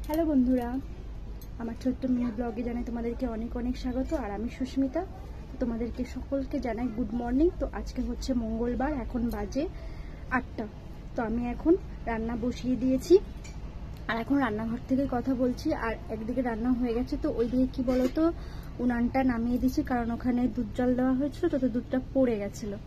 Hello বন্ধুরা, আমার ছোট্ট মিনি ব্লগে জানাই তোমাদেরকে অনেক অনেক স্বাগত। আর আমি সুস্মিতা, তোমাদেরকে সকলকে জানাই গুড মর্নিং। তো আজকে হচ্ছে মঙ্গলবার, এখন বাজে 8টা। তো আমি এখন রান্না বসিয়ে দিয়েছি আর এখন রান্নাঘর থেকে কথা বলছি। আর একদিকে রান্না হয়ে গেছে, তো ওইদিকে কি বলতো উনানটা নামিয়ে দিয়েছি, কারণ ওখানে দুধ জল দেওয়া হয়েছিল, তো দুধটা পড়ে গেছিলো।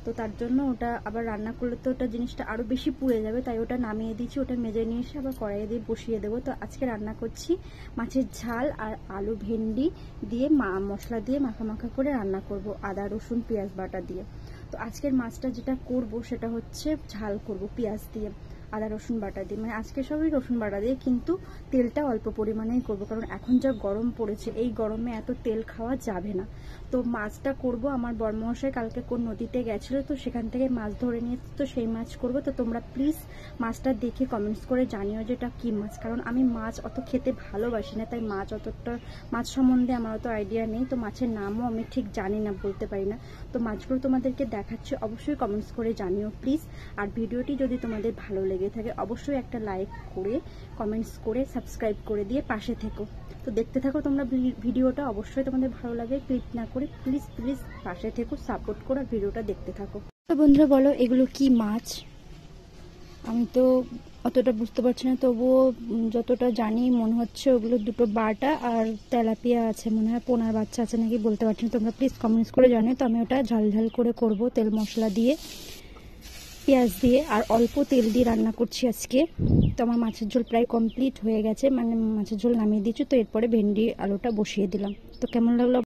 তো তার জন্য ওটা আবার রান্না করলে তো ওটা জিনিসটা আরও বেশি পুড়ে যাবে, তাই ওটা নামিয়ে দিয়েছি। ওটা মেজে নিয়ে এসে আবার কড়াইয়ে দিয়ে বসিয়ে দেবো। তো আজকে রান্না করছি মাছের ঝাল আর আলু ভেন্ডি দিয়ে মশলা দিয়ে মাখা মাখা করে রান্না করব, আদা রসুন পেঁয়াজ বাটা দিয়ে। তো আজকের মাছটা যেটা করব সেটা হচ্ছে ঝাল করব পেঁয়াজ দিয়ে, আদা রসুন বাটা দিয়ে, মানে আজকে সবই রসুন বাটা দিয়ে, কিন্তু তেলটা অল্প পরিমাণেই করব, কারণ এখন যা গরম পড়েছে এই গরমে এত তেল খাওয়া যাবে না। তো মাছটা করব, আমার বড়মশাই কালকে কোন নদীতে গেছিলো, তো সেখান থেকে মাছ ধরে নিয়ে, তো সেই মাছ করব। তো তোমরা প্লিজ মাছটা দেখে কমেন্টস করে জানিও যে এটা কী মাছ, কারণ আমি মাছ অত খেতে ভালোবাসি না, তাই মাছ সম্বন্ধে আমার অত আইডিয়া নেই। তো মাছের নামও আমি ঠিক জানি না, বলতে পারি না। তো মাছগুলো তোমাদেরকে দেখাচ্ছি, অবশ্যই কমেন্টস করে জানিও প্লিজ। আর ভিডিওটি যদি তোমাদের ভালো লেগে থাকে অবশ্যই একটা লাইক করে কমেন্টস করে সাবস্ক্রাইব করে দিয়ে পাশে থেকো। তো দেখতে থাকো তোমরা ভিডিওটা, অবশ্যই তোমাদের ভালো লাগে, ক্লিক না করে প্লিজ প্লিজ পাশে থেকো, সাপোর্ট করো আর ভিডিওটা দেখতে থাকো। তো বন্ধুরা বলো এগুলো কি মাছ? আমি তো অতটা বুঝতে পারছি না, তবুও যতটা জানি মনে হচ্ছে ওগুলো দুটো বাটা আর তেলাপিয়া আছে, মনে হয় পোনার বাচ্চা আছে নাকি, বলতে পারছি না। তোমরা প্লিজ কমেন্টস করে জানিও। তো আমি ওটা ঝাল ঝাল করে করব, তেল মশলা দিয়ে পেঁয়াজ দিয়ে আর অল্প তেল দিয়ে রান্না করছি আজকে। তো আমার মাছের ঝোল প্রায় কমপ্লিট হয়ে গেছে, মানে মাছের ঝোল নামিয়ে দিয়েছি। তো এরপরে ভেন্ডি আলুটা বসিয়ে দিলাম। তো কেমন লাগলো